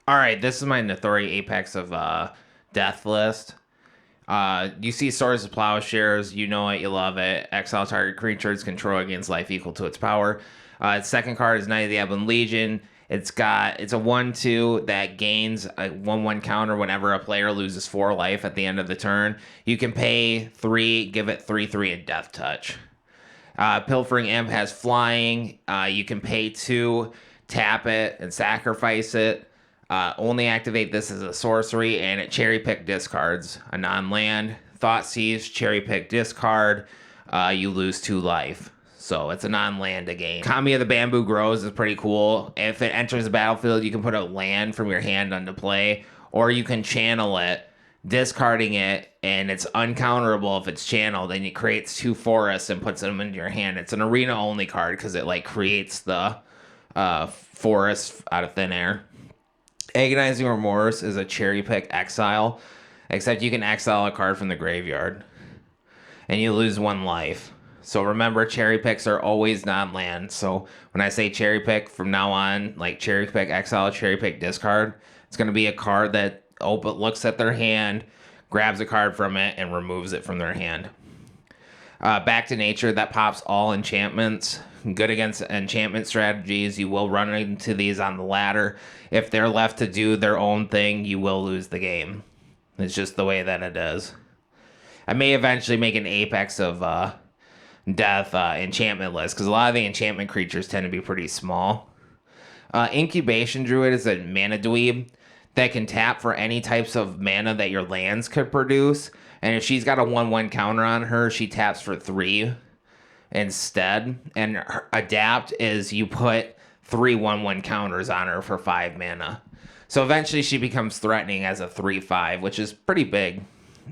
All right, this is my Nethroi Apex of Death list. You see Swords of Plowshares, you know it, you love it. Exile target creature's control against life equal to its power. Its second card is Knight of the Ebon Legion. It's a 1/2 that gains a 1/1 counter whenever a player loses 4 life at the end of the turn. You can pay 3, give it 3/3 and Death Touch. Pilfering Imp has flying. You can pay 2, tap it, and sacrifice it. Only activate this as a sorcery, and it cherry pick discards a non-land. Thoughtseize, cherry pick discard. You lose 2 life. So it's a non-land again. Kami of the Bamboo Grows is pretty cool. If it enters the battlefield, you can put a land from your hand onto play, or you can channel it, discarding it, and it's uncounterable if it's channeled, and it creates 2 forests and puts them into your hand. It's an arena-only card because it like creates the forest out of thin air. Agonizing Remorse is a cherry pick exile, except you can exile a card from the graveyard, and you lose 1 life. So remember, cherry picks are always non-land. So when I say cherry pick from now on, like cherry pick exile, cherry pick discard, it's going to be a card that looks at their hand, grabs a card from it, and removes it from their hand. Back to Nature, that pops all enchantments. Good against enchantment strategies. You will run into these on the ladder. If they're left to do their own thing, you will lose the game. It's just the way that it is. I may eventually make an Apex of Death enchantment list, because a lot of the enchantment creatures tend to be pretty small. Incubation Druid is a mana dweeb that can tap for any types of mana that your lands could produce. And if she's got a 1/1 counter on her, she taps for 3 instead. And her adapt is you put 3 1/1 counters on her for 5 mana. So eventually she becomes threatening as a 3/5, which is pretty big.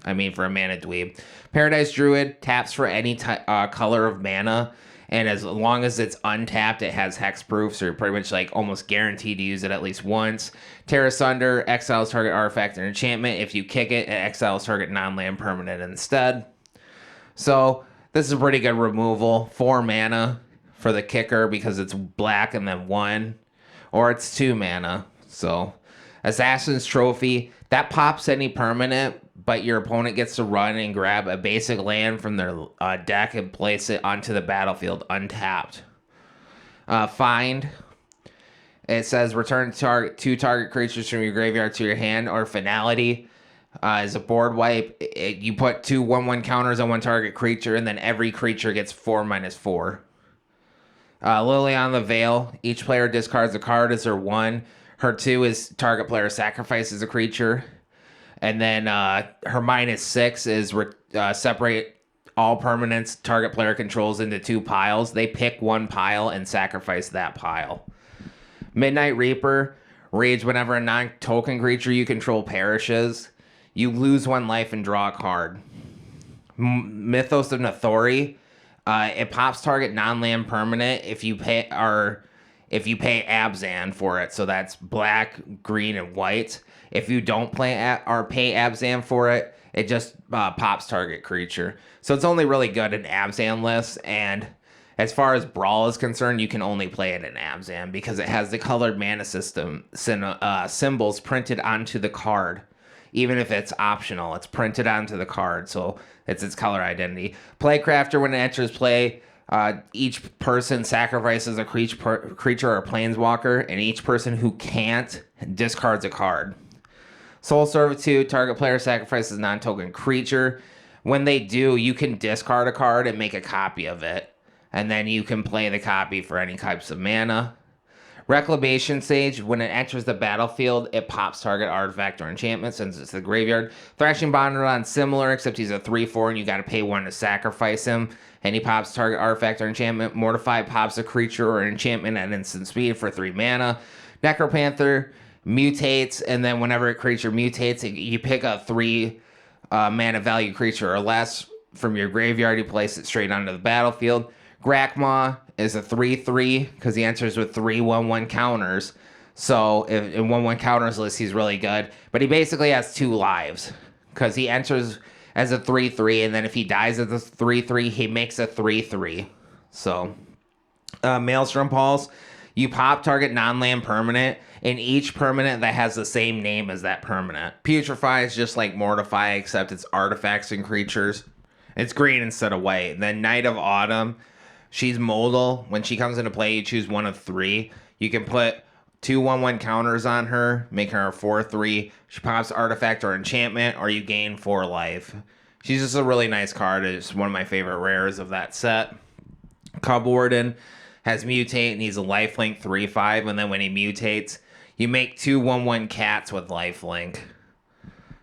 I mean, for a mana dweeb. Paradise Druid taps for any color of mana, and as long as it's untapped, it has hexproof, so you're pretty much like almost guaranteed to use it at least once. Terra Sunder exiles target artifact or enchantment. If you kick it, it exiles target non-land permanent instead. So this is a pretty good removal. 4 mana for the kicker because it's black and then 1, or it's 2 mana. So Assassin's Trophy, that pops any permanent, but your opponent gets to run and grab a basic land from their deck and place it onto the battlefield untapped. Find, it says return 2 target creatures from your graveyard to your hand, or Finality is a board wipe. You put 2 1/1 counters on 1 target creature, and then every creature gets 4/4. Lily on the Veil, each player discards a card as her 1. Her 2 is target player sacrifices a creature. And then her -6 is separate all permanents target player controls into 2 piles. They pick 1 pile and sacrifice that pile. Midnight Reaper, rage whenever a non-token creature you control perishes. You lose 1 life and draw a card. Mythos of Nethroi, it pops target non-land permanent if you pay Abzan for it. So that's black, green, and white. If you don't pay Abzan for it, it just pops target creature. So it's only really good in Abzan lists. And as far as Brawl is concerned, you can only play it in Abzan because it has the colored mana system symbols printed onto the card. Even if it's optional, it's printed onto the card. So it's its color identity. Playcrafter, when it enters play, each person sacrifices a creature or a planeswalker, and each person who can't discards a card. Soul Servitude, target player sacrifices a non-token creature. When they do, you can discard a card and make a copy of it, and then you can play the copy for any types of mana. Reclamation Sage, when it enters the battlefield, it pops target artifact or enchantment since it's the graveyard. Thrashing Bondron, similar, except he's a 3/4 and you got to pay 1 to sacrifice him. And he pops target artifact or enchantment. Mortify pops a creature or enchantment at instant speed for 3 mana. Necropanther mutates, and then whenever a creature mutates, you pick a 3 mana value creature or less from your graveyard. You place it straight onto the battlefield. Grakmaw is a 3/3 because he enters with 3 1/1 counters. So in 1/1 counters list, he's really good. But he basically has 2 lives because he enters as a 3/3, and then if he dies as a 3/3, he makes a 3/3. So Maelstrom Pulse, you pop target non-land permanent. in each permanent that has the same name as that permanent. Putrefy is just like Mortify, except it's artifacts and creatures. It's green instead of white. Then Night of Autumn, she's modal. When she comes into play, you choose one of 3. You can put 2/1/1 counters on her, make her a 4/3. She pops artifact or enchantment, or you gain 4 life. She's just a really nice card. It's one of my favorite rares of that set. Cub Warden has mutate, and he's a lifelink 3/5, and then when he mutates, you make 2/1/1 cats with lifelink.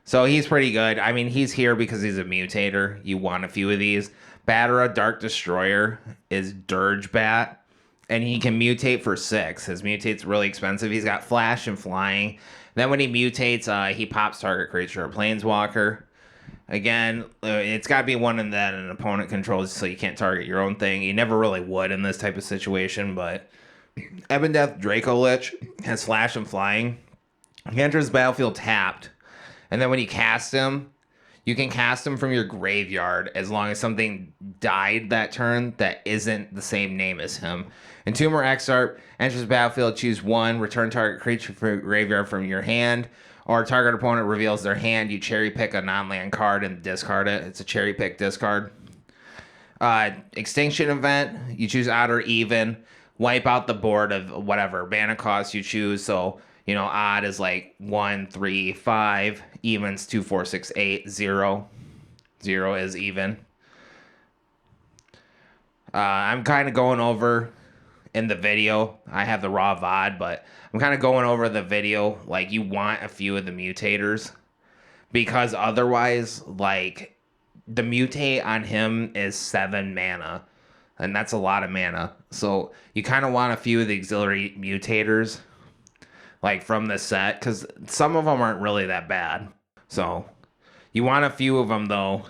So he's pretty good. I mean, he's here because he's a mutator. You want a few of these. Batara Dark Destroyer is Dirge Bat, and he can mutate for 6. His mutate's really expensive. He's got flash and flying. Then when he mutates, he pops target creature or planeswalker. Again, it's got to be one that an opponent controls, so you can't target your own thing. You never really would in this type of situation, but Ebondeath Draco Lich has flash and flying. He enters the battlefield tapped, and then when you cast him, you can cast him from your graveyard as long as something died that turn that isn't the same name as him. Entomber Exarch enters the battlefield, choose 1, return target creature from your graveyard from your hand, or target opponent reveals their hand. You cherry pick a non-land card and discard it. It's a cherry pick discard. Extinction Event, you choose odd or even. Wipe out the board of whatever mana cost you choose. So, odd is like 1, 3, 5. Even's 2, 4, 6, 8. 0. 0 is even. I'm kind of going over in the video. I have the raw VOD, but I'm kind of going over the video. Like, you want a few of the mutators, because otherwise, like, the mutate on him is 7 mana, and that's a lot of mana. So you kind of want a few of the auxiliary mutators, like, from the set, because some of them aren't really that bad. So you want a few of them, though,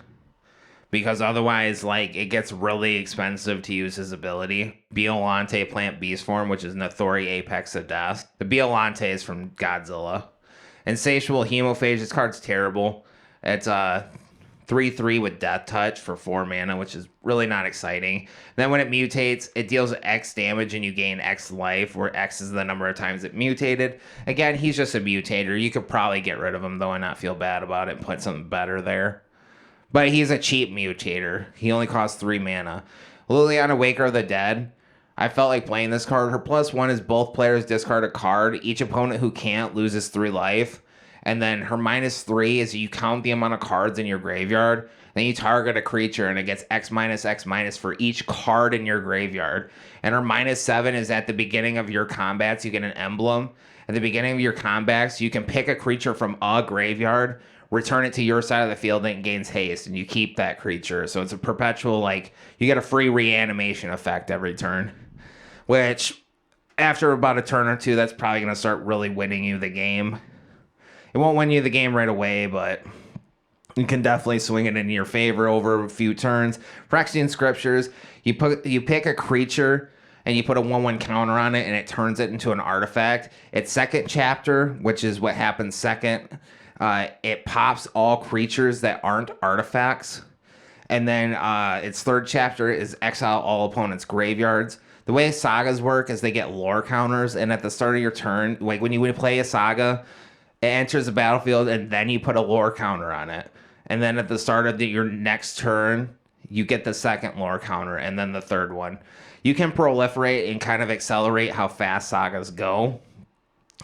because otherwise, like, it gets really expensive to use his ability. Biollante Plant Beast Form, which is Nethroi Apex of Death. The Biollante is from Godzilla. Insatiable Hemophage, this card's terrible. It's 3/3 with Death Touch for 4 mana, which is really not exciting. Then when it mutates, it deals X damage and you gain X life, where X is the number of times it mutated. Again, he's just a mutator. You could probably get rid of him, though, and not feel bad about it and put something better there. But he's a cheap mutator. He only costs 3 mana. Liliana, Waker of the Dead. I felt like playing this card. Her +1 is both players discard a card. Each opponent who can't loses 3 life. And then her -3 is you count the amount of cards in your graveyard. Then you target a creature and it gets X minus X minus for each card in your graveyard. And her -7 is at the beginning of your combats, you get an emblem. At the beginning of your combats, you can pick a creature from a graveyard, return it to your side of the field, and it gains haste, and you keep that creature. So it's a perpetual, like, you get a free reanimation effect every turn, which after about a turn or two, that's probably going to start really winning you the game. It won't win you the game right away, but you can definitely swing it in your favor over a few turns. Phyrexian Scriptures, you pick a creature and you put a 1/1 counter on it, and it turns it into an artifact. Its second chapter, which is what happens second, it pops all creatures that aren't artifacts. And then its third chapter is exile all opponents' graveyards. The way sagas work is they get lore counters, and at the start of your turn, like when you play a saga, it enters the battlefield, and then you put a lore counter on it. And then at the start of your next turn, you get the second lore counter, and then the third one. You can proliferate and kind of accelerate how fast sagas go.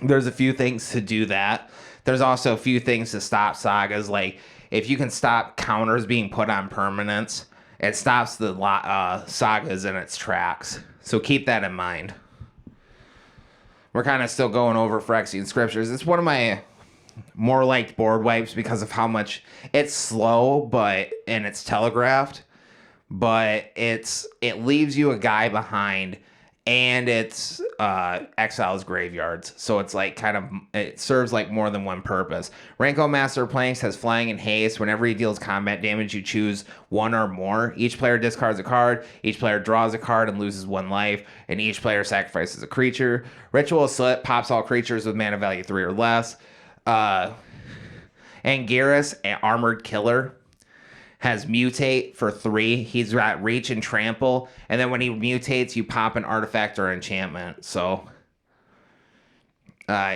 There's a few things to do that. There's also a few things to stop sagas, like if you can stop counters being put on permanents, it stops the sagas in its tracks. So keep that in mind. We're kind of still going over Phyrexian Scriptures. It's one of my more liked board wipes because of how much it's slow, and it's telegraphed, but it leaves you a guy behind, and it's exiles graveyards, so it's like it serves like more than one purpose. Ranko Master Planks has flying and haste. Whenever he deals combat damage, you choose one or more. Each player discards a card, each player draws a card and loses 1 life, and each player sacrifices a creature. Ritual Slit pops all creatures with mana value 3 or less. Anguirus, an armored killer, has mutate for 3. He's got reach and trample, and then when he mutates, you pop an artifact or enchantment. So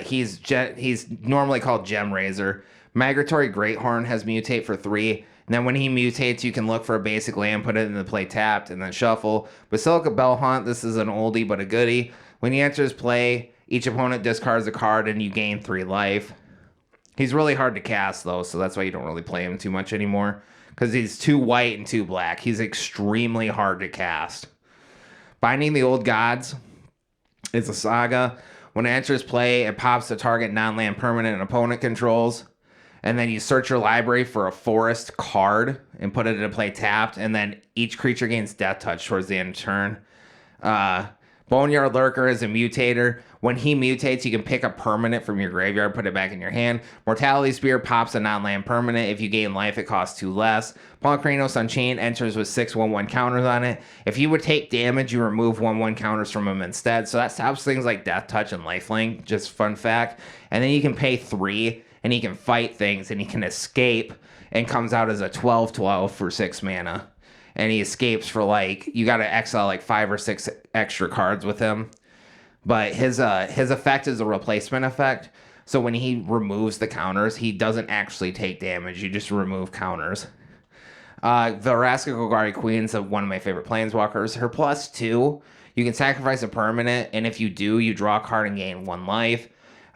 He's normally called Gem Razor. Migratory Greathorn has mutate for 3. And then when he mutates, you can look for a basic land, put it into play tapped, and then shuffle. Basilica Bellhaunt, this is an oldie but a goodie. When he enters play, each opponent discards a card and you gain 3 life. He's really hard to cast though, so that's why you don't really play him too much anymore. Because he's 2 white and 2 black. He's extremely hard to cast. Binding the Old Gods is a saga. When it enters play, it pops to target non-land permanent an opponent controls. And then you search your library for a forest card and put it into play tapped. And then each creature gains Death Touch towards the end of turn. Boneyard Lurker is a mutator. When he mutates, you can pick a permanent from your graveyard, put it back in your hand. Mortality Spear pops a non-land permanent. If you gain life, it costs 2 less. Palkranos Unchained enters with 6 1/1 counters on it. If you would take damage, you remove 1/1 counters from him instead. So that stops things like Death Touch and Lifelink. Just fun fact. And then you can pay 3, and he can fight things, and he can escape, and comes out as a 12/12 for 6 mana. And he escapes for you got to exile 5 or 6 extra cards with him. But his effect is a replacement effect. So when he removes the counters, he doesn't actually take damage. You just remove counters. Vraska Golgari Queen is one of my favorite planeswalkers. Her +2, you can sacrifice a permanent, and if you do, you draw a card and gain 1 life.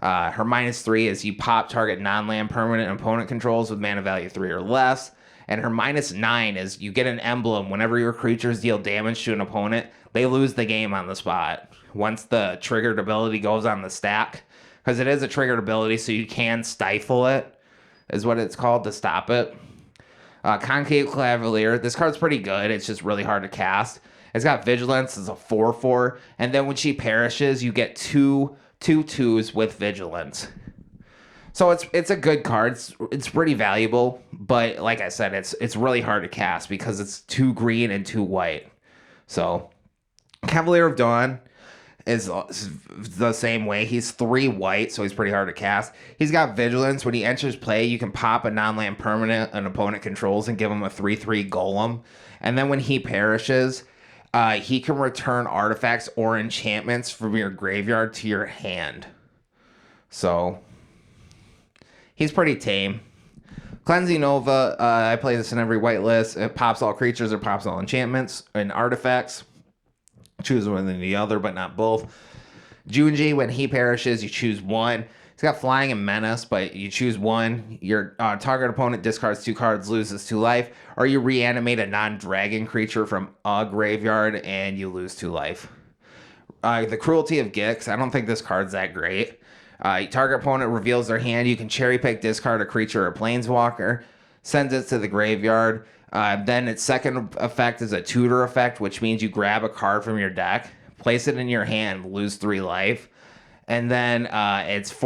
Her -3 is you pop target non-land permanent opponent controls with mana value 3 or less. And her -9 is you get an emblem. Whenever your creatures deal damage to an opponent, they lose the game on the spot. Once the triggered ability goes on the stack, because it is a triggered ability, so you can stifle it, is what it's called, to stop it. Concave Cavalier, this card's pretty good. It's just really hard to cast. It's got Vigilance, it's a 4/4, and then when she perishes, you get 2/2s with Vigilance. So it's a good card. It's pretty valuable, but like I said, it's really hard to cast because it's 2 green and 2 white. So Cavalier of Dawn is the same way. He's 3 white, so he's pretty hard to cast. He's got Vigilance. When he enters play, you can pop a non-land permanent an opponent controls and give him a 3/3 golem. And then when he perishes, he can return artifacts or enchantments from your graveyard to your hand. So he's pretty tame. Cleansing Nova, I play this in every white list. It pops all creatures or pops all enchantments and artifacts. Choose one than the other, but not both. Junji, when he perishes, you choose 1. He's got Flying and Menace, but you choose 1. Your target opponent discards 2 cards, loses 2 life, or you reanimate a non-dragon creature from a graveyard and you lose 2 life. The Cruelty of Gix, I don't think this card's that great. Target opponent reveals their hand. You can cherry pick, discard a creature or planeswalker, sends it to the graveyard. Then its second effect is a tutor effect, which means you grab a card from your deck, place it in your hand, lose 3 life. And then its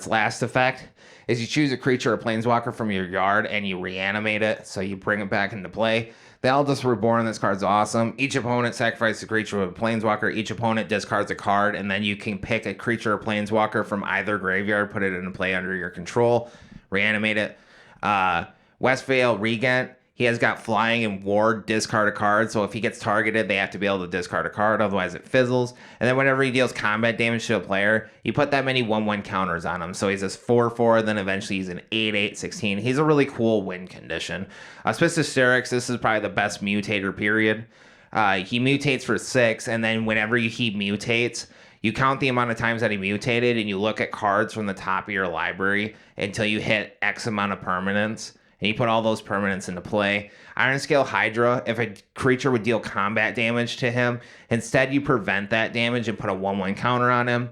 last effect is you choose a creature or planeswalker from your yard and you reanimate it, so you bring it back into play. The Eldest Reborn, this card's awesome. Each opponent sacrifices a creature with a planeswalker. Each opponent discards a card, and then you can pick a creature or planeswalker from either graveyard, put it into play under your control, reanimate it. Westvale Regent, he has got Flying and Ward, discard a card, so if he gets targeted, they have to be able to discard a card, otherwise it fizzles. And then whenever he deals combat damage to a player, you put that many 1/1 counters on him. So he's this 4/4, then eventually he's an 8/8, 16. He's a really cool win condition. Spistosterix, this is probably the best mutator, period. He mutates for 6, and then whenever he mutates, you count the amount of times that he mutated, and you look at cards from the top of your library until you hit X amount of permanents. And you put all those permanents into play. Ironscale Hydra, if a creature would deal combat damage to him, instead you prevent that damage and put a 1/1 counter on him.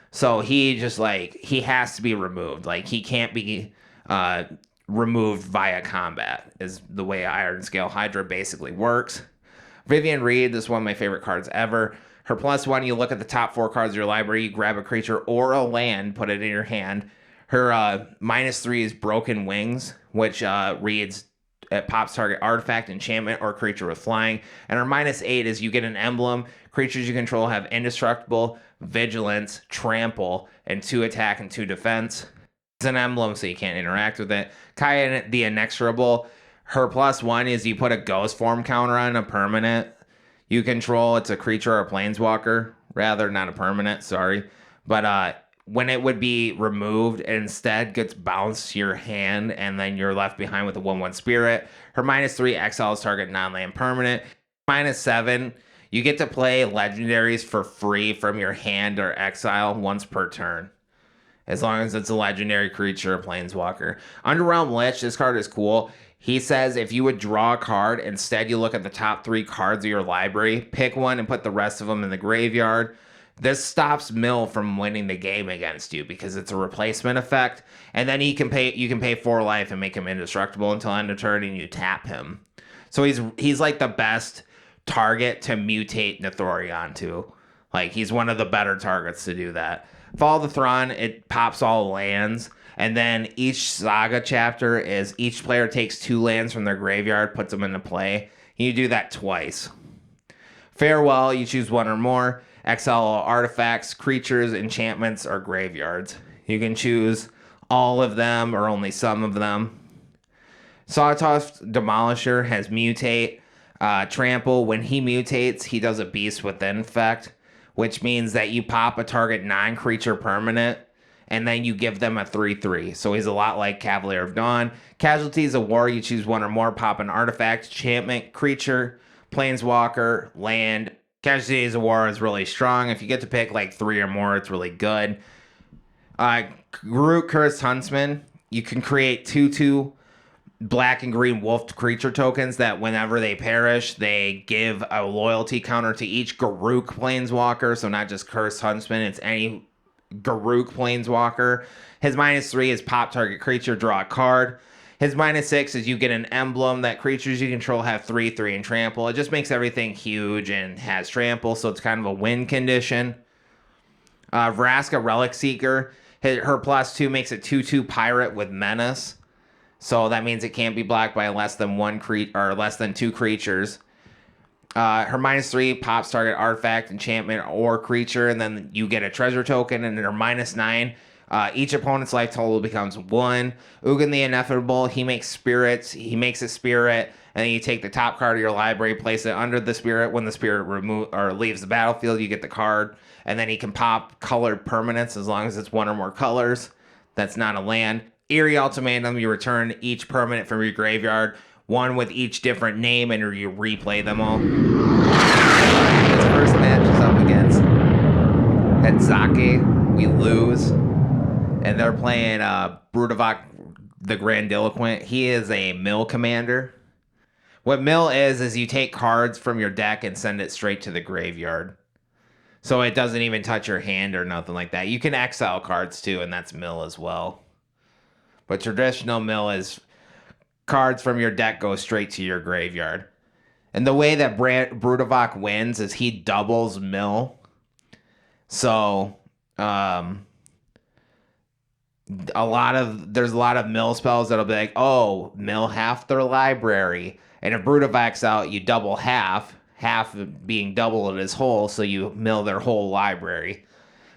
So he just he has to be removed. He can't be removed via combat, is the way Ironscale Hydra basically works. Vivian Reed, this is one of my favorite cards ever. Her +1, you look at the top 4 cards of your library, you grab a creature or a land, put it in your hand. Her -3 is Broken Wings, which reads it pops target artifact, enchantment, or creature with flying. And her -8 is you get an emblem. Creatures you control have indestructible, vigilance, trample, and 2 attack and 2 defense. It's an emblem, so you can't interact with it. Kaya the Inexorable, her +1 is you put a ghost form counter on a permanent you control. It's a creature or a planeswalker, rather, not a permanent, sorry. But when it would be removed, it instead gets bounced to your hand, and then you're left behind with a 1/1 spirit. Her -3 exiles target non-land permanent. -7, you get to play legendaries for free from your hand or exile once per turn, as long as it's a legendary creature or planeswalker. Underrealm Lich, this card is cool. He says if you would draw a card, instead you look at the top 3 cards of your library, pick one and put the rest of them in the graveyard. This stops Mill from winning the game against you because it's a replacement effect, and then you can pay 4 life and make him indestructible until end of turn, and you tap him. So he's like the best target to mutate Nethroi onto. Like, he's one of the better targets to do that. Follow the Thrawn, it pops all lands, and then each saga chapter is each player takes 2 lands from their graveyard, puts them into play. You do that twice. Farewell, you choose one or more. Exile all artifacts, creatures, enchantments, or graveyards. You can choose all of them or only some of them. Sawtoss Demolisher has mutate, trample. When he mutates, he does a Beast Within effect, which means that you pop a target non-creature permanent, and then you give them a 3/3. So he's a lot like Cavalier of Dawn. Casualties of War, you choose one or more, pop an artifact, enchantment, creature, planeswalker, land. Casualties of War is really strong. If you get to pick like 3 or more, it's really good. Garruk Cursed Huntsman, you can create 2/2 black and green wolf creature tokens that whenever they perish, they give a loyalty counter to each Garruk planeswalker. So not just Cursed Huntsman, it's any Garruk planeswalker. His -3 is pop target creature, draw a card. His -6 is you get an emblem that creatures you control have 3/3 and trample. It just makes everything huge and has trample, so it's kind of a win condition. Vraska Relic Seeker, her +2 makes it 2/2 pirate with menace. So that means it can't be blocked by less than 2 creatures. Her -3 pops target artifact, enchantment, or creature, and then you get a treasure token. And her -9, each opponent's life total becomes 1. Ugin the Ineffable, he makes spirits. He makes a spirit, and then you take the top card of your library, place it under the spirit. When the spirit leaves the battlefield, you get the card, and then he can pop colored permanents as long as it's 1 or more colors. That's not a land. Eerie Ultimatum, you return each permanent from your graveyard, one with each different name, and you replay them all. His first match is up against Hetzake. We lose. And they're playing Brutavok the Grandiloquent. He is a mill commander. What mill is you take cards from your deck and send it straight to the graveyard. So it doesn't even touch your hand or nothing like that. You can exile cards too, and that's mill as well. But traditional mill is cards from your deck go straight to your graveyard. And the way that Brutavok wins is he doubles mill. So there's a lot of mill spells that'll be like, oh, mill half their library. And if Brutavok's out, you double half being double at his whole, so you mill their whole library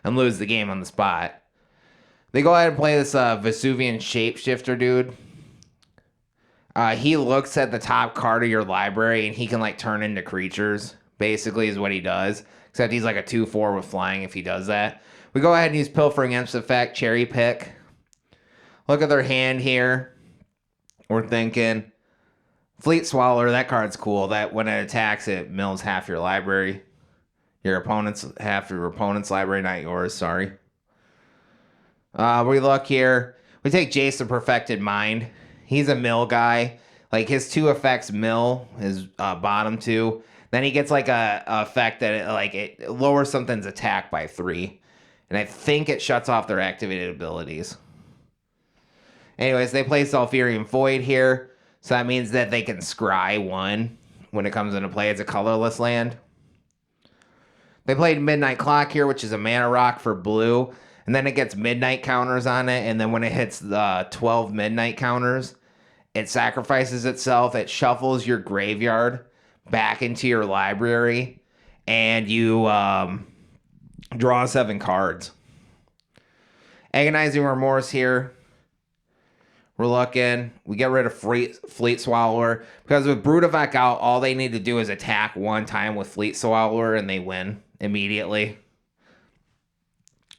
and lose the game on the spot. They go ahead and play this Vesuvian Shapeshifter dude. He looks at the top card of your library, and he can like turn into creatures, basically is what he does. Except he's like a 2/4 with flying if he does that. We go ahead and use Pilfering Imps effect, cherry pick. Look at their hand here. We're thinking Fleet Swallower, that card's cool. That when it attacks, it mills half your library. Half your opponent's library, not yours, sorry. We look here. We take Jace the Perfected Mind. He's a mill guy. Like his 2 effects mill, his bottom 2. Then he gets like a effect that it lowers something's attack by 3. And I think it shuts off their activated abilities. Anyways, they play Sulfurian Void here. So that means that they can scry 1 when it comes into play. It's a colorless land. They played Midnight Clock here, which is a mana rock for blue. And then it gets midnight counters on it. And then when it hits the 12 midnight counters, it sacrifices itself. It shuffles your graveyard back into your library. And you draw 7 cards. Agonizing Remorse here. We're looking. We get rid of Fleet Swallower. Because with Brutavok out, all they need to do is attack 1 time with Fleet Swallower. And they win immediately.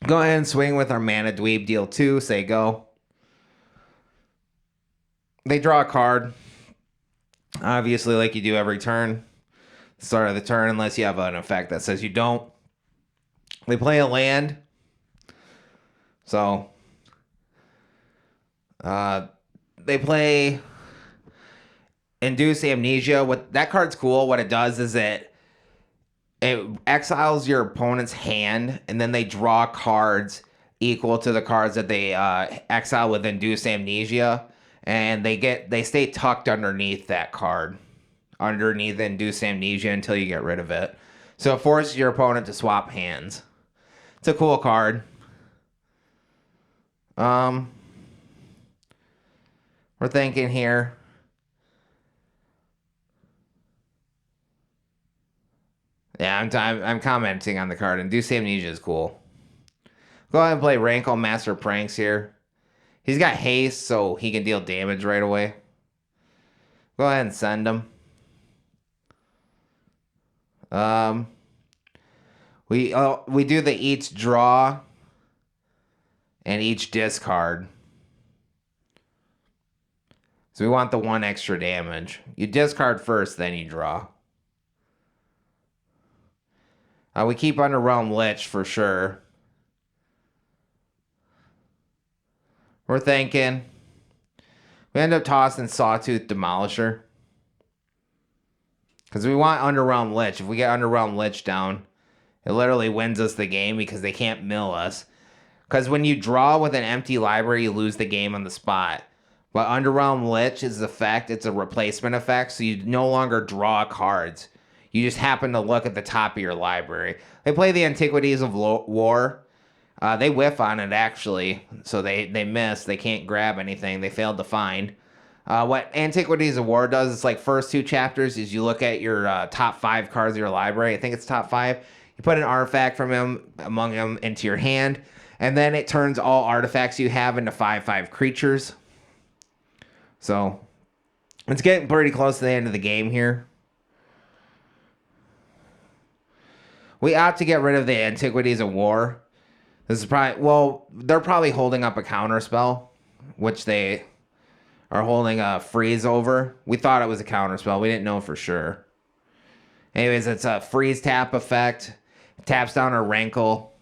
Go ahead and swing with our Mana Dweeb, deal 2, say go. They draw a card. Obviously, like you do every turn. Start of the turn, unless you have an effect that says you don't. They play a land. So, they play Induce Amnesia. What that card's cool. What it does is it exiles your opponent's hand, and then they draw cards equal to the cards that they exile with Induce Amnesia, and they stay tucked underneath that card, underneath Induce Amnesia until you get rid of it. So it forces your opponent to swap hands. It's a cool card. We're thinking here. Yeah, I'm commenting on the card. Induce Amnesia is cool. Go ahead and play Rankle Master Pranks here. He's got haste, so he can deal damage right away. Go ahead and send him. We do the each draw and each discard. So we want the 1 extra damage. You discard first, then you draw. We keep Underwhelm Lich for sure. We're thinking. We end up tossing Sawtooth Demolisher. Because we want Underwhelm Lich. If we get Underwhelm Lich down, it literally wins us the game because they can't mill us. Because when you draw with an empty library, you lose the game on the spot. But Underwhelm Lich is the effect. It's a replacement effect, so you no longer draw cards. You just happen to look at the top of your library. They play the Antiquities of War. They whiff on it, actually. So they miss. They can't grab anything. They failed to find. What Antiquities of War does is like first 2 chapters is you look at your top 5 cards of your library. I think it's top 5. You put an artifact from among them into your hand. And then it turns all artifacts you have into 5/5 creatures. So it's getting pretty close to the end of the game here. We opt to get rid of the Antiquities of War. This is probably, well, they're probably holding up a counter spell, which they are holding a freeze over. We thought it was a counter spell. We didn't know for sure. Anyways, it's a freeze tap effect. It taps down our Rankle,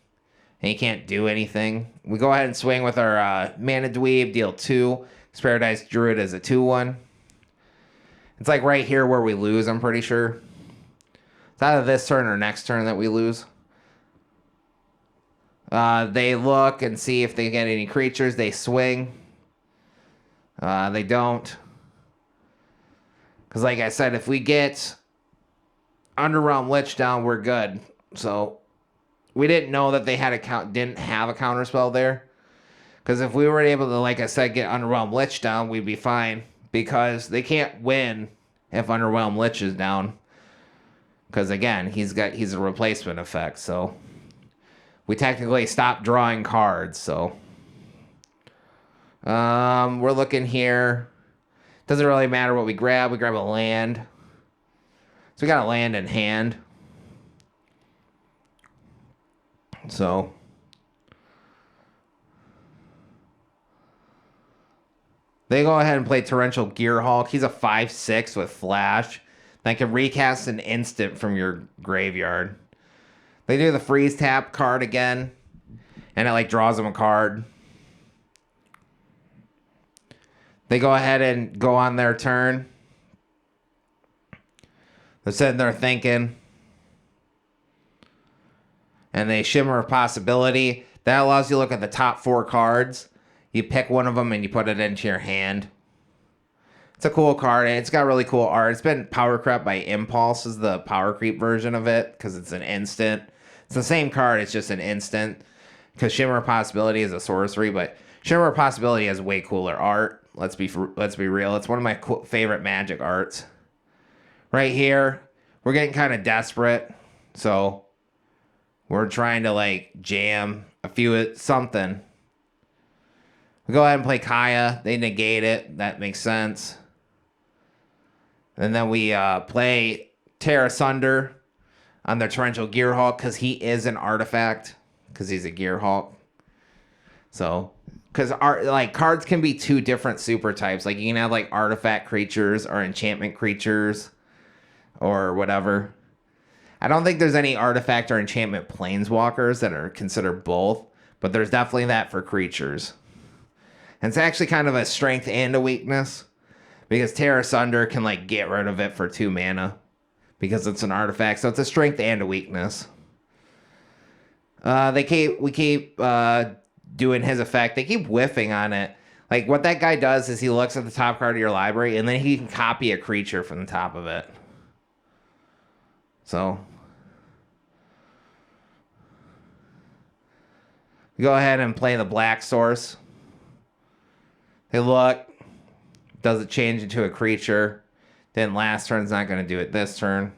and you can't do anything. We go ahead and swing with our Mana Dweeb, deal 2. Paradise Druid is a 2/1. It's like right here where we lose, I'm pretty sure. It's either this turn or next turn that we lose. They look and see if they get any creatures. They swing. They don't. Because like I said, if we get Underrealm Lich down, we're good. So we didn't know that they had didn't have a counterspell there. Because if we were able to, like I said, get Underwhelm Lich down, we'd be fine. Because they can't win if Underwhelm Lich is down. Because again, he's a replacement effect. So we technically stopped drawing cards. So we're looking here. Doesn't really matter what we grab. We grab a land. So we got a land in hand. So they go ahead and play Torrential Gearhulk. He's a 5/6 with flash that can recast an instant from your graveyard. They do the freeze tap card again, and it like draws them a card. They go ahead and go on their turn. They're sitting there thinking, and they Shimmer of Possibility. That allows you to look at the top 4 cards. You pick one of them and you put it into your hand. It's a cool card. It's got really cool art. It's been power crept by Impulse is the power creep version of it because it's an instant. It's the same card. It's just an instant because Shimmer of Possibility is a sorcery, but Shimmer of Possibility has way cooler art. Let's be real. It's one of my favorite Magic arts. Right here, we're getting kind of desperate, so we're trying to like jam something. We go ahead and play Kaya. They negate it. That makes sense. And then we play Tear Asunder on their Torrential Gearhulk because he is an artifact. because he's a Gear Hulk. So, because like cards can be two different super types. Like you can have like artifact creatures or enchantment creatures or whatever. I don't think there's any artifact or enchantment planeswalkers that are considered both, but there's definitely that for creatures. And it's actually kind of a strength and a weakness because Terra Sunder can like get rid of it for 2 mana because it's an artifact. So it's a strength and a weakness. We keep doing his effect. They keep whiffing on it. Like what that guy does is he looks at the top card of your library and then he can copy a creature from the top of it. So go ahead and play the black source. They look. Does it change into a creature? Then last turn's not going to do it this turn.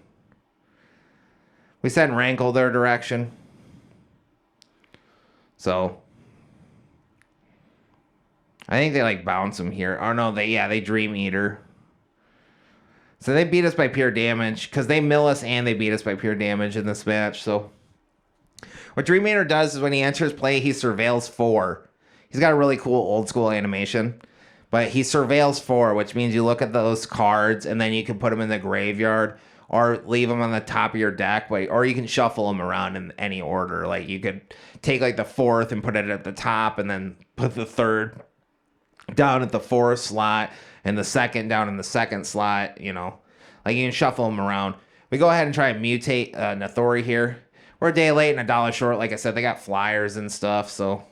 We send Rankle their direction. So I think they like bounce him here. Oh no, they Dream Eater. So they beat us by pure damage because they mill us and they beat us by pure damage in this match. So what Dream Eater does is when he enters play, he surveils 4. He's got a really cool old school animation, but he surveils 4, which means you look at those cards and then you can put them in the graveyard or leave them on the top of your deck, or you can shuffle them around in any order. Like you could take like the 4th and put it at the top and then put the 3rd down at the 4th slot and the 2nd down in the 2nd slot, you know. Like you can shuffle them around. We go ahead and try and mutate Nethroi here. We're a day late and $1 short. Like I said, they got flyers and stuff, so.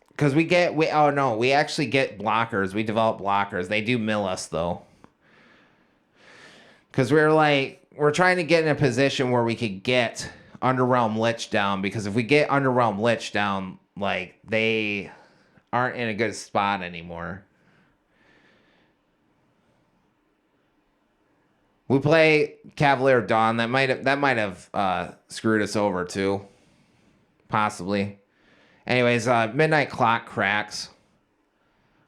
Because we actually get blockers. We develop blockers. They do mill us, though. Because we're trying to get in a position where we could get Underrealm Lich down. Because if we get Underrealm Lich down, like, they aren't in a good spot anymore. We play Cavalier Dawn. That might have screwed us over, too. Possibly. Anyways, Midnight Clock cracks,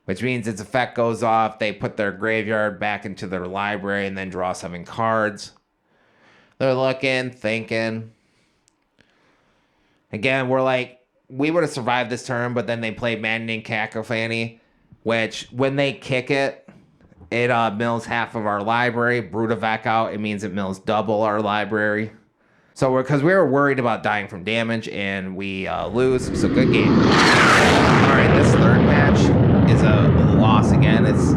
which means its effect goes off. They put their graveyard back into their library and then draw 7 cards. They're looking, thinking. Again, we're like, we would have survived this turn, but then they play Maddening Cacophony, which when they kick it, it mills half of our library. Brutavec out, it means it mills double our library. So because we were worried about dying from damage and we lose, so good game. All right, this third match is a loss again. It's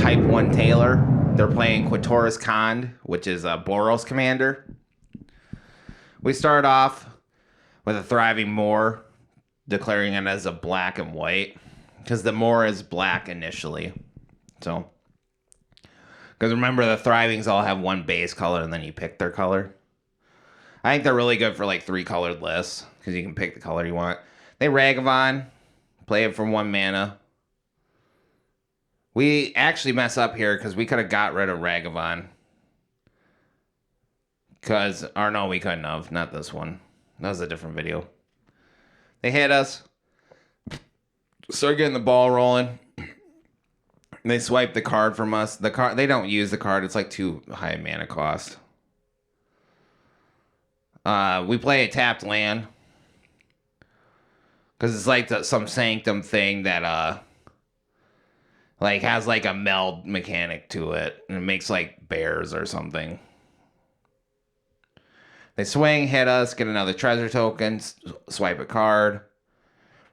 Type 1 Taylor. They're playing Quatoris Khand, which is a Boros commander. We start off with a Thriving Moor, declaring it as a black and white, because the Moor is black initially. So, because remember, the Thrivings all have one base color and then you pick their color. I think they're really good for like 3 colored lists because you can pick the color you want. They Ragavan, play it for 1 mana. We actually mess up here because we could have got rid of Ragavan. No, we couldn't have. Not this one. That was a different video. They hit us. Start getting the ball rolling. They swipe the card from us. They don't use the card. It's like too high mana cost. We play a tapped land because it's like some Sanctum thing that like has like a meld mechanic to it, and it makes like bears or something. They swing, hit us, get another treasure token, swipe a card.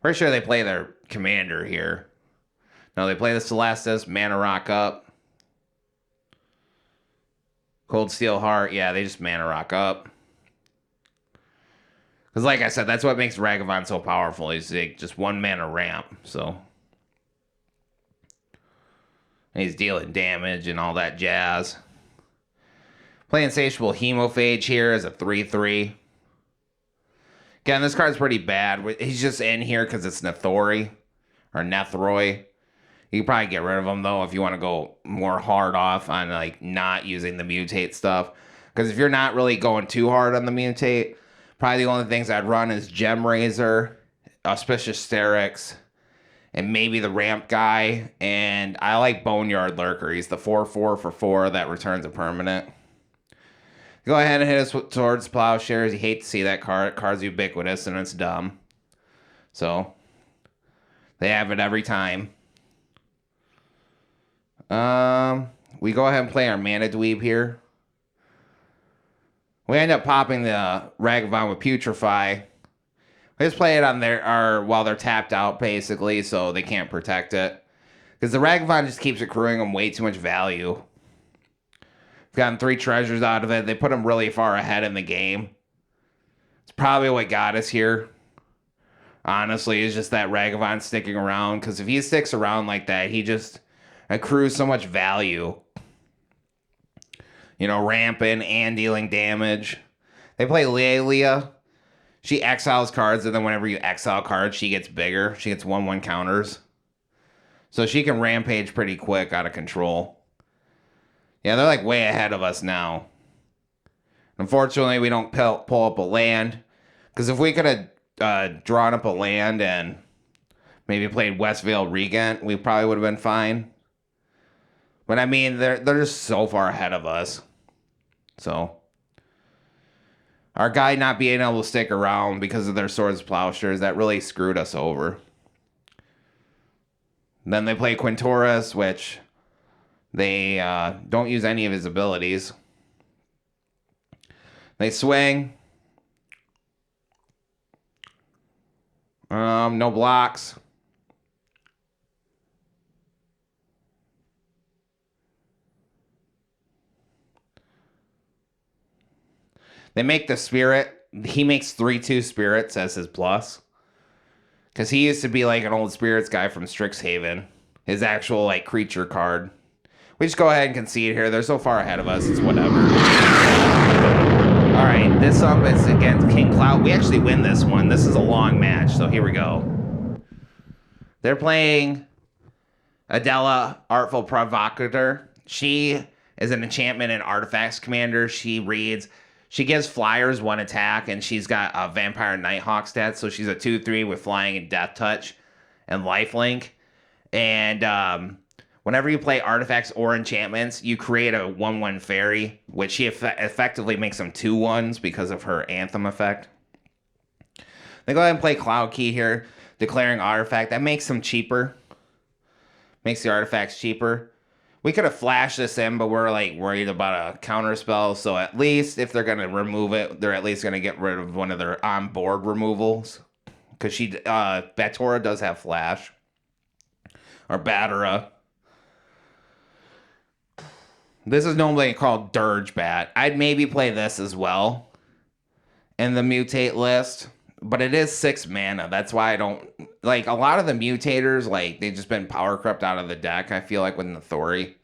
Pretty sure they play their commander here. No, they play the Celestis, mana rock up. Cold Steel Heart, yeah, they just mana rock up. Because like I said, that's what makes Ragavan so powerful. He's like just 1 mana ramp, so. And he's dealing damage and all that jazz. Play Insatiable Hemophage here as a 3/3. Again, this card's pretty bad. He's just in here because it's Nethroi. Or Nethroi. You can probably get rid of him, though, if you want to go more hard off on like not using the mutate stuff. Because if you're not really going too hard on the mutate, probably the only things I'd run is Gem Razor, Auspicious Sterix, and maybe the ramp guy. And I like Boneyard Lurker. He's the 4/4 for 4 that returns a permanent. Go ahead and hit us towards Plowshares. You hate to see that card. Card's ubiquitous and it's dumb. So they have it every time. We go ahead and play our Mana Dweeb here. We end up popping the Ragavan with Putrefy. We just play it on while they're tapped out, basically, so they can't protect it. Because the Ragavan just keeps accruing them way too much value. We've gotten 3 treasures out of it. They put them really far ahead in the game. It's probably what got us here. Honestly, it's just that Ragavan sticking around. Because if he sticks around like that, he just accrues so much value. You know, ramping and dealing damage. They play Lelia. She exiles cards, and then whenever you exile cards, she gets bigger. She gets 1/1 counters. So she can rampage pretty quick, out of control. Yeah, they're like way ahead of us now. Unfortunately, we don't pull up a land. Because if we could have drawn up a land and maybe played Westvale Regent, we probably would have been fine. But I mean, they're just so far ahead of us. So our guy not being able to stick around because of their Swords Plowshares, that really screwed us over. Then they play Quintoris, which they don't use any of his abilities. They swing. No blocks. They make the Spirit. He makes 3/2 Spirits as his plus. Because he used to be like an old Spirits guy from Strixhaven. His actual like creature card. We just go ahead and concede here. They're so far ahead of us. It's whatever. Alright, this is against King Cloud. We actually win this one. This is a long match, so here we go. They're playing Adela, Artful Provocateur. She is an enchantment and artifacts commander. She gives flyers 1 attack, and she's got a Vampire Nighthawk stat, so she's a 2/3 with flying and death touch and lifelink. And whenever you play artifacts or enchantments, you create a 1/1 fairy, which she effectively makes them 2/1s because of her Anthem effect. They go ahead and play Cloud Key here, declaring artifact. That makes them cheaper. Makes the artifacts cheaper. We could have flashed this in, but we're like worried about a counter spell. So at least if they're going to remove it, they're at least going to get rid of one of their on-board removals. Because Batora does have flash. Or Batera. This is normally called Dirge Bat. I'd maybe play this as well in the mutate list. But it is 6 mana. That's why I don't... Like, a lot of the mutators, like, they've just been power crept out of the deck, I feel like, with Nethroi.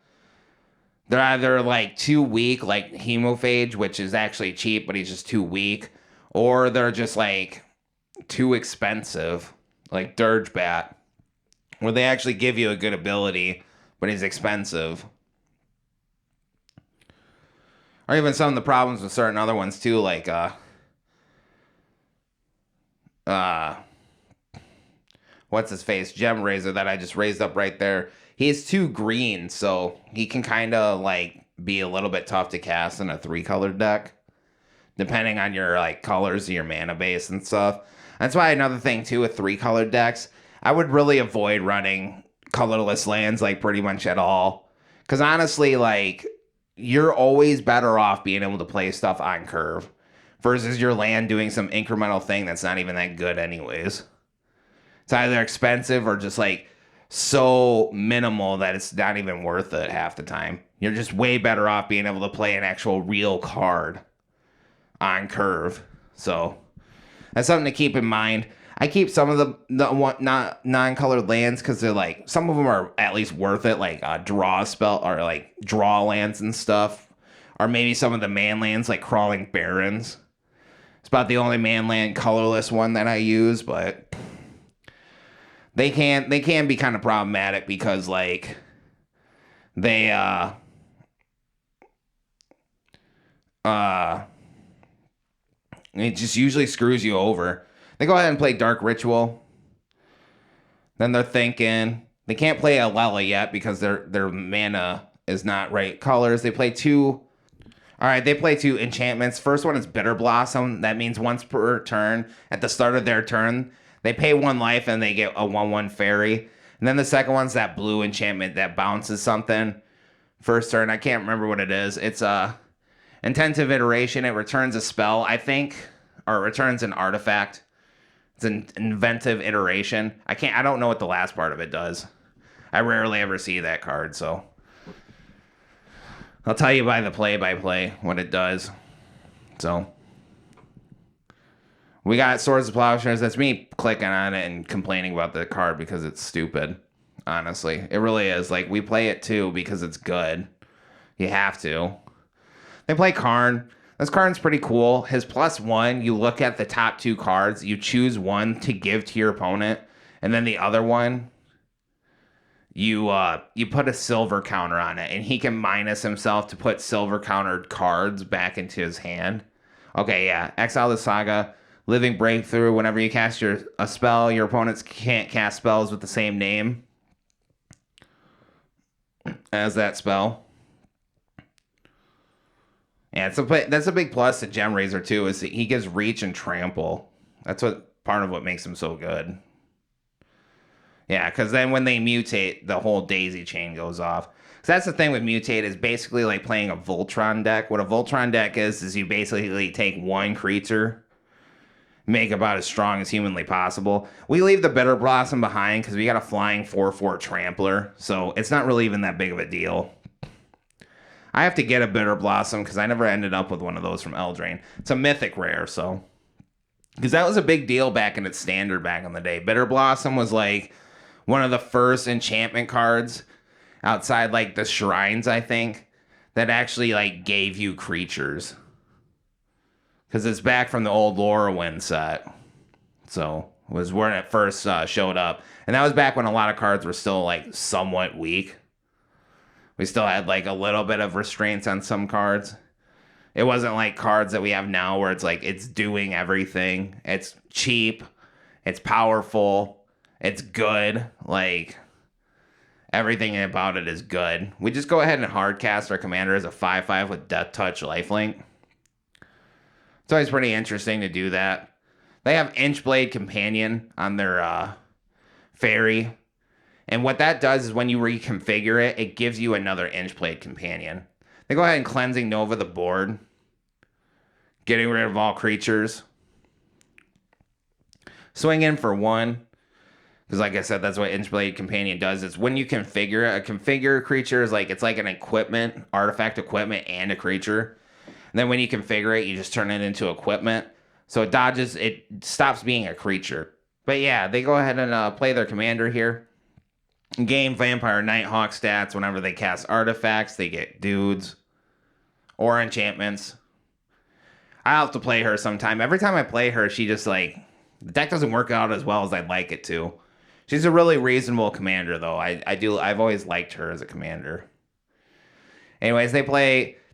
They're either, like, too weak, like Hemophage, which is actually cheap, but he's just too weak. Or they're just, like, too expensive, like Dirge Bat, where they actually give you a good ability, but he's expensive. Or even some of the problems with certain other ones, too, like, what's his face? Gem Razor that I just raised up right there. He's too green, so he can kind of like be a little bit tough to cast in a 3-colored deck, depending on your like colors, your mana base and stuff. That's why another thing too with 3-colored decks, I would really avoid running colorless lands like pretty much at all. Because honestly, like you're always better off being able to play stuff on curve versus your land doing some incremental thing that's not even that good anyways. It's either expensive or just like so minimal that it's not even worth it half the time. You're just way better off being able to play an actual real card on curve. So that's something to keep in mind. I keep some of the non-colored lands because they're like, some of them are at least worth it, like draw spell or like draw lands and stuff. Or maybe some of the man lands like Crawling Barrens. It's about the only man land colorless one that I use, but they can be kind of problematic because like they it just usually screws you over. They go ahead and play Dark Ritual. Then they're thinking they can't play Alela yet because their mana is not right colors. They play 2 All right, they play 2 enchantments. First one is Bitter Blossom. That means once per turn, at the start of their turn, they pay 1 life and they get a 1/1 fairy. And then the second one's that blue enchantment that bounces something. First turn, I can't remember what it is. It's a intensive iteration. It returns a spell, I think, or it returns an artifact. It's an inventive iteration. I don't know what the last part of it does. I rarely ever see that card, so I'll tell you by the play-by-play what it does. So we got Swords of Plowshares. That's me clicking on it and complaining about the card because it's stupid. Honestly, it really is. Like, we play it too because it's good. You have to. They play Karn. This Karn's pretty cool. His +1, you look at the top 2 cards, you choose one to give to your opponent, and then the other one, you put a silver counter on it, and he can minus himself to put silver countered cards back into his hand. Okay, yeah. Exile the Saga. Living Breakthrough. Whenever you cast a spell, your opponents can't cast spells with the same name as that spell. Yeah, that's a big plus to Gem Razor too, is he gives reach and trample. That's part of what makes him so good. Yeah, because then when they mutate, the whole daisy chain goes off. So that's the thing with mutate, is basically like playing a Voltron deck. What a Voltron deck is you basically take one creature, make about as strong as humanly possible. We leave the Bitter Blossom behind because we got a flying 4/4 trampler, so it's not really even that big of a deal. I have to get a Bitter Blossom because I never ended up with one of those from Eldraine. It's a mythic rare, so. Because that was a big deal back in its standard back in the day. Bitter Blossom was like one of the first enchantment cards outside like the shrines, I think, that actually like gave you creatures. Because it's back from the old Lorwyn set. So, was when it first showed up. And that was back when a lot of cards were still like somewhat weak. We still had like a little bit of restraints on some cards. It wasn't like cards that we have now where it's like it's doing everything. It's cheap. It's powerful. It's good. Like, everything about it is good. We just go ahead and hardcast our commander as a 5/5 with Death Touch Lifelink. It's always pretty interesting to do that. They have Inchblade Companion on their fairy. And what that does is when you reconfigure it, it gives you another Inchblade Companion. They go ahead and Cleansing Nova the board. Getting rid of all creatures. Swing in for 1. Because like I said, that's what Inchblade Companion does. It's when you configure it. A configure creature is like, it's like an equipment, artifact equipment, and a creature. And then when you configure it, you just turn it into equipment. So it stops being a creature. But yeah, they go ahead and play their commander here. Game Vampire Nighthawk stats. Whenever they cast artifacts, they get dudes or enchantments. I'll have to play her sometime. Every time I play her, she just like, the deck doesn't work out as well as I'd like it to. She's a really reasonable commander though. I've always liked her as a commander. Anyways, they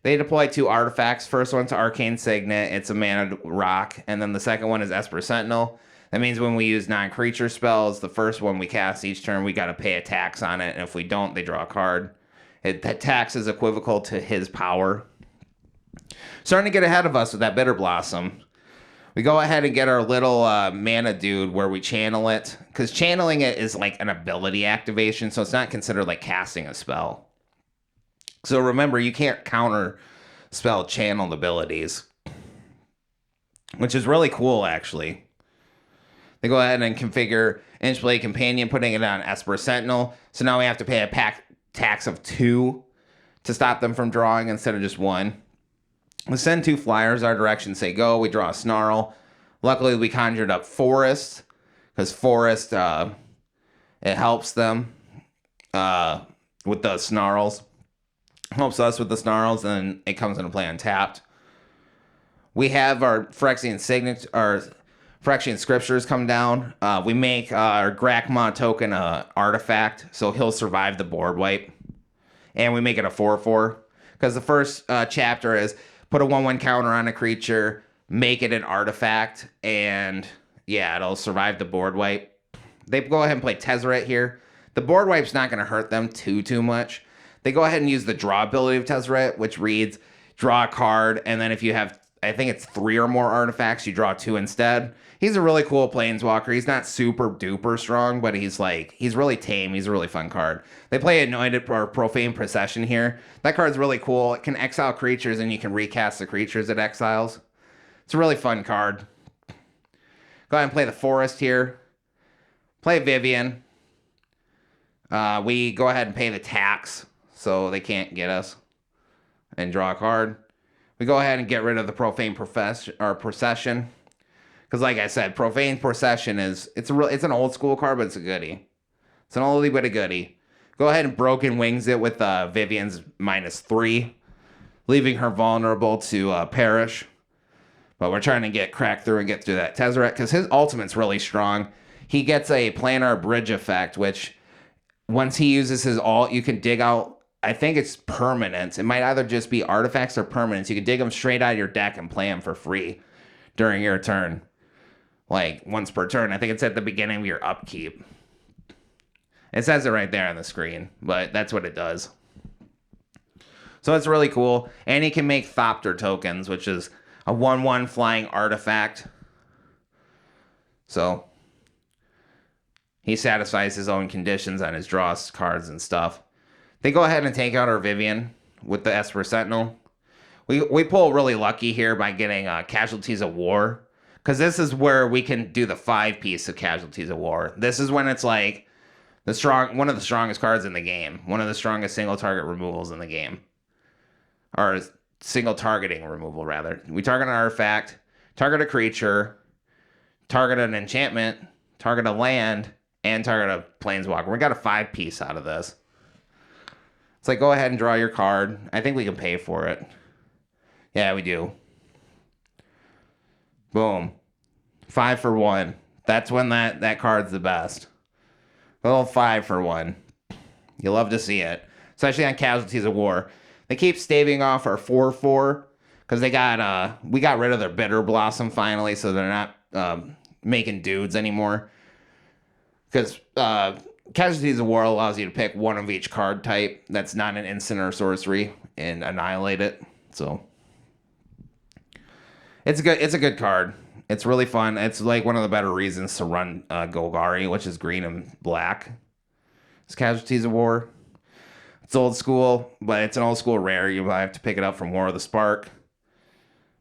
deploy 2 artifacts. First one's Arcane Signet. It's a mana rock. And then the second one is Esper Sentinel. That means when we use non-creature spells, the first one we cast each turn, we got to pay a tax on it. And if we don't, they draw a card. That tax is equivocal to his power. Starting to get ahead of us with that Bitter Blossom. We go ahead and get our little mana dude where we channel it. Because channeling it is like an ability activation, so it's not considered like casting a spell. So remember, you can't counter spell channeled abilities. Which is really cool, actually. They go ahead and configure Inchblade Companion, putting it on Esper Sentinel. So now we have to pay a tax of 2 to stop them from drawing instead of just 1. We send 2 flyers our direction, say go. We draw a Snarl. Luckily, we conjured up Forest, because Forest, it helps them with the Snarls. Helps us with the Snarls, and it comes into play untapped. We have our Phyrexian Scriptures come down. We make our Grakma token a artifact, so he'll survive the board wipe. And we make it a 4/4. Because the first chapter is put a 1/1 counter on a creature, make it an artifact, and yeah, it'll survive the board wipe. They go ahead and play Tezzeret here. The board wipe's not going to hurt them too much. They go ahead and use the draw ability of Tezzeret, which reads, draw a card, and then if you have, I think it's 3 or more artifacts, you draw 2 instead. He's a really cool planeswalker. He's not super duper strong, but he's really tame. He's a really fun card. They play Anointed or Profane Procession here. That card's really cool. It can exile creatures, and you can recast the creatures it exiles. It's a really fun card. Go ahead and play the Forest here. Play Vivian. We go ahead and pay the tax, so they can't get us. And draw a card. We go ahead and get rid of the Profane Procession. Because like I said, Profane Procession it's an old school card, but it's a goodie. It's an oldie but a goodie. Go ahead and Broken Wings it with Vivian's -3, leaving her vulnerable to perish. But we're trying to get crack through and get through that Tezzeret, because his ultimate's really strong. He gets a Planar Bridge effect, which once he uses his ult, you can dig out, I think it's permanents. It might either just be artifacts or permanents. You can dig them straight out of your deck and play them for free during your turn. Like, once per turn. I think it's at the beginning of your upkeep. It says it right there on the screen, but that's what it does. So it's really cool. And he can make Thopter tokens, which is a 1/1 flying artifact. So he satisfies his own conditions on his draw cards and stuff. They go ahead and take out our Vivian with the Esper Sentinel. We pull really lucky here by getting Casualties of War, because this is where we can do the 5-piece of Casualties of War. This is when it's like one of the strongest cards in the game, one of the strongest single target removals in the game, or single targeting removal rather. We target an artifact, target a creature, target an enchantment, target a land, and target a planeswalker. We got a 5-piece out of this. It's like, go ahead and draw your card. I think we can pay for it. Yeah, we do. Boom. 5 for 1. That's when that card's the best. A little 5 for 1. You love to see it. Especially on Casualties of War. They keep staving off our 4/4 because we got rid of their Bitter Blossom finally, so they're not making dudes anymore. Because Casualties of War allows you to pick one of each card type that's not an instant or sorcery and annihilate it. So it's a good card. It's really fun. It's like one of the better reasons to run Golgari, which is green and black. It's Casualties of War. It's old school, but it's an old school rare. You might have to pick it up from War of the Spark.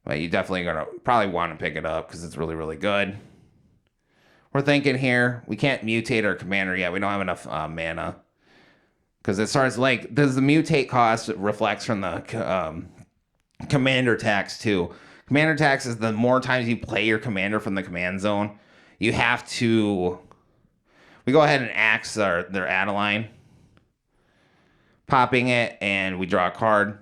But you definitely probably want to pick it up because it's really, really good. We're thinking here, we can't mutate our commander yet. We don't have enough mana. Because it starts like, does the mutate cost reflects from the commander tax too. Commander tax is the more times you play your commander from the command zone, you have to, we go ahead and axe their Adeline. Popping it, and we draw a card.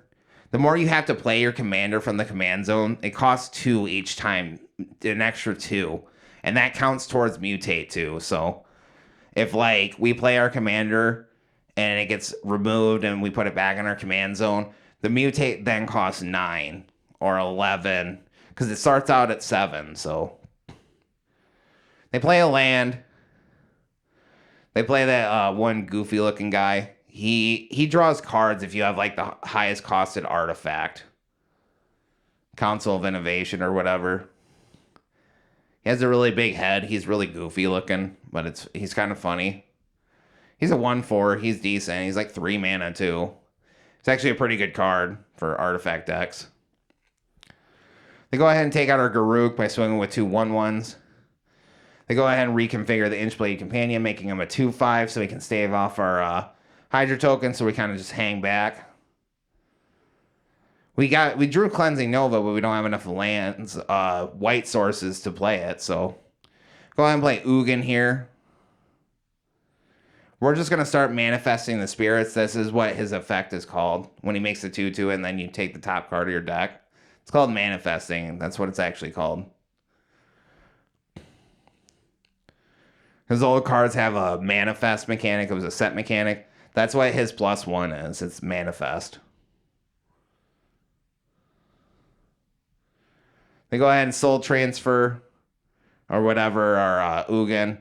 The more you have to play your commander from the command zone, it costs 2 each time, an extra 2. And that counts towards mutate too. So if like we play our commander and it gets removed and we put it back in our command zone, the mutate then costs 9 or 11 because it starts out at 7. So they play a land. They play that one goofy looking guy. He draws cards if you have like the highest costed artifact. Council of Innovation or whatever. He has a really big head. He's really goofy looking, but he's kind of funny. He's a 1/4. He's decent. He's like 3 mana too. It's actually a pretty good card for artifact decks. They go ahead and take out our Garruk by swinging with 2 1/1s. They go ahead and reconfigure the Inchblade Companion, making him a 2/5 so he can stave off our Hydra token, so we kind of just hang back. We drew Cleansing Nova, but we don't have enough lands, white sources to play it, so go ahead and play Ugin here. We're just going to start manifesting the spirits. This is what his effect is called when he makes the 2/2 and then you take the top card of your deck. It's called manifesting. That's what it's actually called. His old cards have a manifest mechanic. It was a set mechanic. That's what his +1 is. It's manifest. They go ahead and soul transfer or whatever, or Ugin,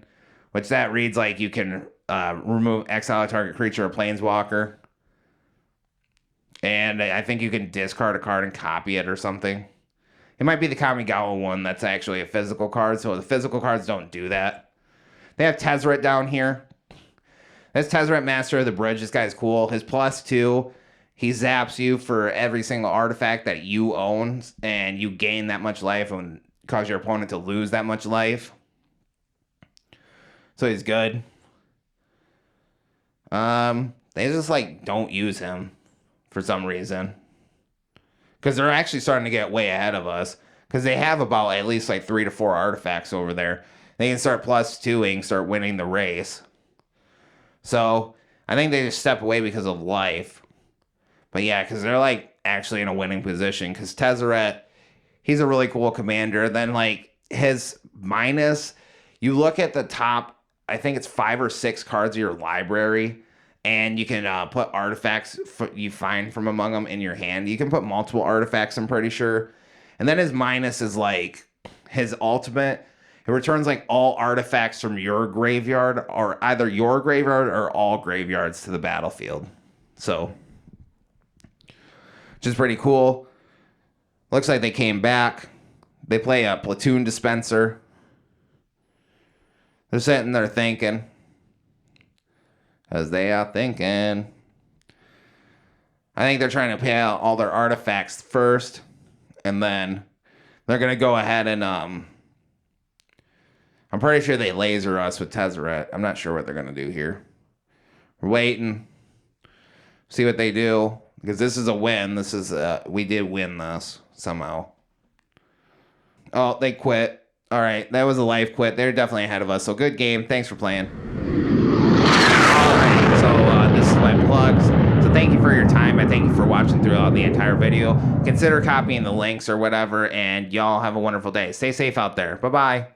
which that reads like you can remove exile a target creature or planeswalker. And I think you can discard a card and copy it or something. It might be the Kamigawa one that's actually a physical card, so the physical cards don't do that. They have Tezzeret down here. That's Tezzeret, Master of the Bridge. This guy's cool. His +2, he zaps you for every single artifact that you own, and you gain that much life and cause your opponent to lose that much life. So he's good. They just like don't use him for some reason. Because they're actually starting to get way ahead of us. Because they have about at least like 3 to 4 artifacts over there. They can start +2ing, start winning the race. So I think they just step away because of life. But yeah, because they're like actually in a winning position. Because Tezzeret, he's a really cool commander. Then like his minus, you look at the top, I think it's 5 or 6 cards of your library. And you can put artifacts you find from among them in your hand. You can put multiple artifacts, I'm pretty sure. And then his minus is like his ultimate. It returns like all artifacts from your graveyard, or either your graveyard or all graveyards, to the battlefield. So, which is pretty cool. Looks like they came back. They play a Platoon Dispenser. They're sitting there thinking. Because they are thinking. I think they're trying to pay out all their artifacts first. And then they're going to go ahead and... I'm pretty sure they laser us with Tezzeret. I'm not sure what they're going to do here. We're waiting. See what they do. Because this is a win. This is... we did win this somehow. Oh, they quit. All right. That was a life quit. They're definitely ahead of us. So good game. Thanks for playing. Alright, so this is my plugs. So thank you for your time. I thank you for watching throughout the entire video. Consider copying the links or whatever, and y'all have a wonderful day. Stay safe out there. Bye-bye.